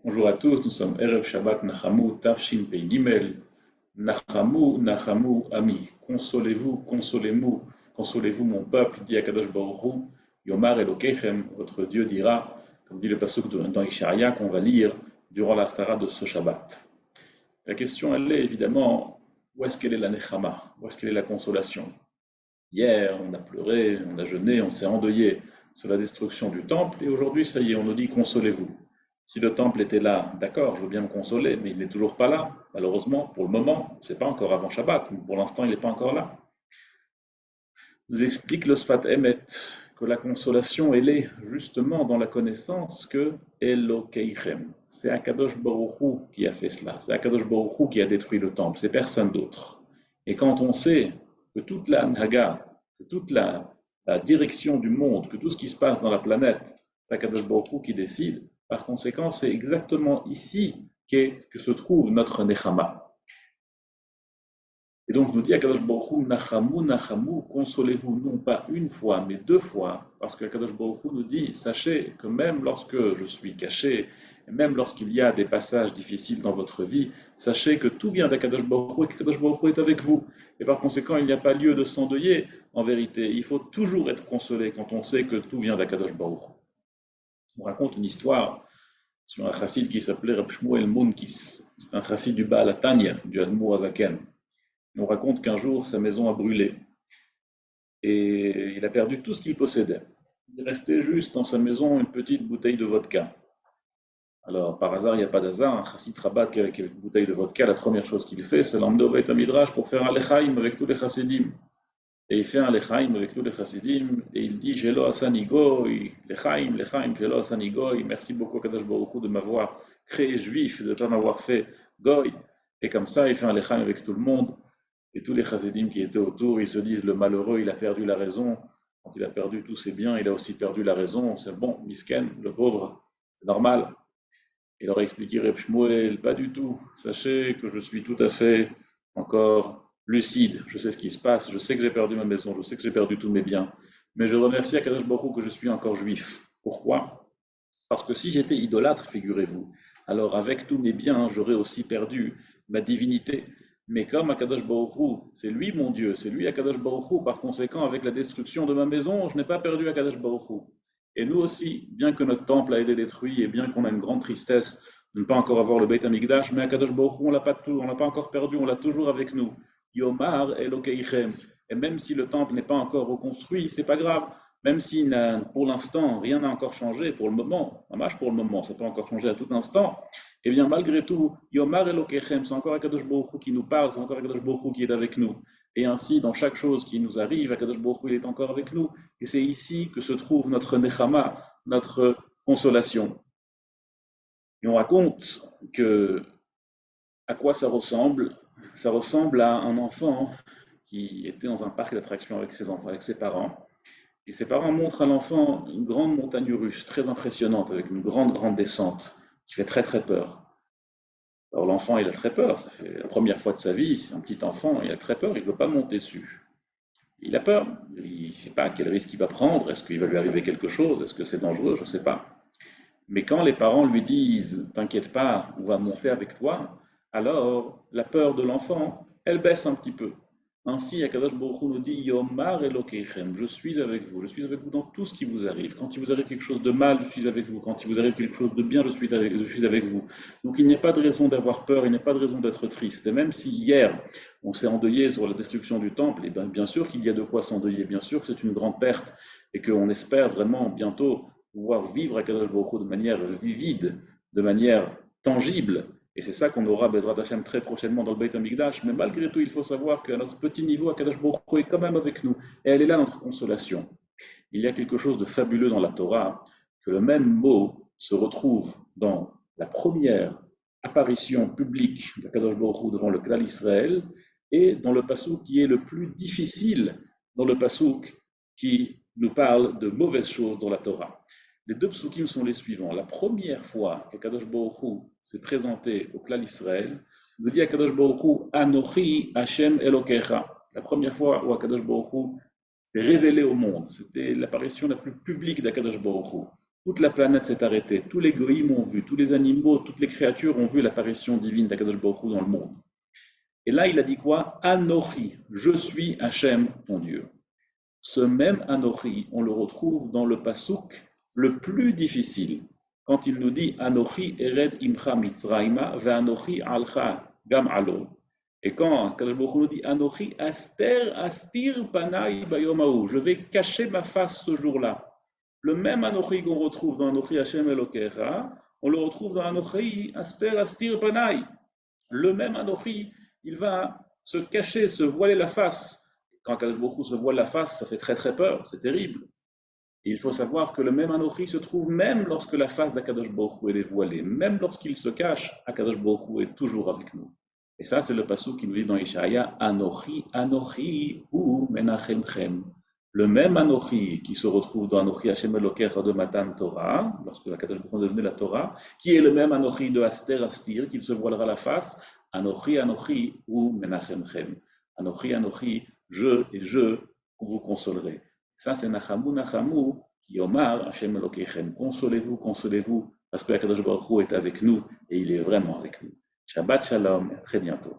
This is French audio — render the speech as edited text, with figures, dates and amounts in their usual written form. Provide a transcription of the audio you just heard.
Bonjour à tous, nous sommes Erev Shabbat Nachamu Tafshin Pei Gimel. Nachamu, Nachamu, Ami. Consolez-vous, consolez-vous, consolez-vous mon peuple, dit Akadosh Baruch Hu. Yomar Elokechem, votre Dieu dira, comme dit le pasuk dans Isharia qu'on va lire durant l'Haftara de ce Shabbat. La question, elle est évidemment, où est-ce qu'elle est la Nechama? Où est-ce qu'elle est la consolation? Hier, on a pleuré, on a jeûné, on s'est endeuillé sur la destruction du temple, et aujourd'hui, ça y est, on nous dit consolez-vous. Si le temple était là, d'accord, je veux bien me consoler, mais il n'est toujours pas là, malheureusement, pour le moment, c'est pas encore avant Shabbat, mais pour l'instant, il n'est pas encore là. Nous explique le Sfat Emet que la consolation, elle est justement dans la connaissance que Elokeichem. C'est Akadosh Baruch Hu qui a fait cela, c'est Akadosh Baruch Hu qui a détruit le temple, c'est personne d'autre. Et quand on sait que toute la Naga, que toute la direction du monde, que tout ce qui se passe dans la planète, c'est Akadosh Baruch Hu qui décide, par conséquent, c'est exactement ici que se trouve notre Nechama. Et donc nous dit Akadosh Baruch Hu, Nachamu, Nachamu, consolez-vous non pas une fois, mais deux fois, parce que Akadosh Baruch Hu nous dit, sachez que même lorsque je suis caché, et même lorsqu'il y a des passages difficiles dans votre vie, sachez que tout vient d'Akadosh Baruch Hu et qu'Akadosh Baruch Hu est avec vous. Et par conséquent, il n'y a pas lieu de s'endeuiller en vérité. Il faut toujours être consolé quand on sait que tout vient d'Akadosh Baruch Hu. On raconte une histoire sur un chassid qui s'appelait Reb Shmuel Munkis. C'est un chassid du Baal Tanya, du Admour Azaken. On raconte qu'un jour, sa maison a brûlé et il a perdu tout ce qu'il possédait. Il restait juste dans sa maison une petite bouteille de vodka. Alors, par hasard, il n'y a pas d'hasard, un chassid rabat avec une bouteille de vodka, la première chose qu'il fait, c'est l'emmener au Beit HaMidrash pour faire un lechaim avec tous les chassidim. Et il fait un lechaim avec tous les chassidim et il dit Jelo Asani Goy, lechaim, lechaim, Jelo Asani Goy, merci beaucoup Kadosh Baruch Hu de m'avoir créé juif, de ne pas m'avoir fait Goy. Et comme ça, il fait un lechaim avec tout le monde. Et tous les chassidim qui étaient autour, ils se disent le malheureux, il a perdu la raison. Quand il a perdu tous ses biens, il a aussi perdu la raison. C'est bon, misken, le pauvre, c'est normal. Il aurait expliqué Reb Shmuel, pas du tout. Sachez que je suis tout à fait encore lucide. Je sais ce qui se passe. Je sais que j'ai perdu ma maison. Je sais que j'ai perdu tous mes biens. Mais je remercie Akadosh Baruch Hu que je suis encore juif. Pourquoi? Parce que si j'étais idolâtre, figurez-vous, alors avec tous mes biens, j'aurais aussi perdu ma divinité. Mais comme Akadosh Baruch Hu, c'est lui mon Dieu, c'est lui Akadosh Baruch Hu, par conséquent, avec la destruction de ma maison, je n'ai pas perdu Akadosh Baruch Hu. Et nous aussi, bien que notre temple a été détruit et bien qu'on a une grande tristesse de ne pas encore avoir le Beit HaMikdash, mais Akadosh Baruch Hu, on l'a pas encore perdu, on l'a toujours avec nous. Yomar Elokeichem. Et même si le temple n'est pas encore reconstruit, c'est pas grave. Même si pour l'instant rien n'a encore changé, pour le moment, pour le moment, ça peut encore changer à tout instant, eh bien malgré tout, Yomar Elokechem, c'est encore Akadosh Baruch Hu qui nous parle, c'est encore Akadosh Baruch Hu qui est avec nous. Et ainsi, dans chaque chose qui nous arrive, Akadosh Baruch Hu est encore avec nous. Et c'est ici que se trouve notre Nechama, notre consolation. Et on raconte que à quoi ça ressemble? Ça ressemble à un enfant qui était dans un parc d'attractions avec ses enfants, avec ses parents. Et ses parents montrent à l'enfant une grande montagne russe, très impressionnante, avec une grande descente, qui fait très peur. Alors l'enfant, il a très peur, ça fait la première fois de sa vie, c'est un petit enfant, il a très peur, il ne veut pas monter dessus. Il a peur, il ne sait pas quel risque il va prendre, est-ce qu'il va lui arriver quelque chose, est-ce que c'est dangereux, je ne sais pas. Mais quand les parents lui disent t'inquiète pas, on va monter avec toi, alors la peur de l'enfant, elle baisse un petit peu. Ainsi, Akadosh Baruch Hu nous dit Yomar Elokeichem, je suis avec vous dans tout ce qui vous arrive. Quand il vous arrive quelque chose de mal, je suis avec vous. Quand il vous arrive quelque chose de bien, je suis avec vous. Donc il n'y a pas de raison d'avoir peur, il n'y a pas de raison d'être triste. Et même si hier, on s'est endeuillé sur la destruction du temple, et bien sûr qu'il y a de quoi s'endeuiller, bien sûr que c'est une grande perte, et qu'on espère vraiment bientôt pouvoir vivre à Kadosh Baruch Hu de manière vivide, de manière tangible. Et c'est ça qu'on aura, Bezrat Hashem, très prochainement dans le Beit HaMikdash. Mais malgré tout, il faut savoir qu'à notre petit niveau, Akadosh Baruch Hu est quand même avec nous. Et elle est là, notre consolation. Il y a quelque chose de fabuleux dans la Torah, que le même mot se retrouve dans la première apparition publique d'Akadosh Baruch Hu devant le Klal Israël et dans le passouk qui est le plus difficile, dans le passouk qui nous parle de mauvaises choses dans la Torah. Les deux psukim sont les suivants. La première fois qu'Akadosh Baruch Hu s'est présenté au Klal Israël, il dit Akadosh Baruch Hu, Anochi Hashem Elokecha. La première fois où Akadosh Baruch Hu s'est révélé au monde. C'était l'apparition la plus publique d'Akadosh Baruch Hu. Toute la planète s'est arrêtée, tous les goïms ont vu, tous les animaux, toutes les créatures ont vu l'apparition divine d'Akadosh Baruch Hu dans le monde. Et là, il a dit quoi? Anochi, je suis Hachem, ton Dieu. Ce même Anochi, on le retrouve dans le pasouk le plus difficile, quand il nous dit Anochi ered imcha mitzrayma ve'anochi alcha gam alo. Et quand Kadosh Baruch Hu nous dit Anochi aster astir panai bayom, je vais cacher ma face ce jour-là. Le même Anochi qu'on retrouve dans Anochi Hashem Elokecha, on le retrouve dans Anochi aster astir panai. Le même Anochi, il va se cacher, se voiler la face. Quand Kadosh Baruch Hu se voile la face, ça fait très très peur, c'est terrible. Et il faut savoir que le même Anochi se trouve même lorsque la face d'Akadosh Baruch Hu est dévoilée, même lorsqu'il se cache, Akadosh Baruch Hu est toujours avec nous. Et ça, c'est le passage qui nous dit dans Ishaïa, Anochi, Anochi, ou Menachemchem. Le même Anochi qui se retrouve dans Anochi Hashem Elokecha de Matan Torah, lorsque Akadosh Baruch Hu est devenu la Torah, qui est le même Anochi de Aster Astir, qui se voilera la face, Anochi, Anochi, ou Menachemchem. Anochi, Anochi, je et je vous consolerai. Ça, c'est Nachamu, Nachamu, qui Omar, Hashem Elokechem. Consolez-vous, consolez-vous, parce que Akadosh Baruch Hu est avec nous et il est vraiment avec nous. Shabbat Shalom, à très bientôt.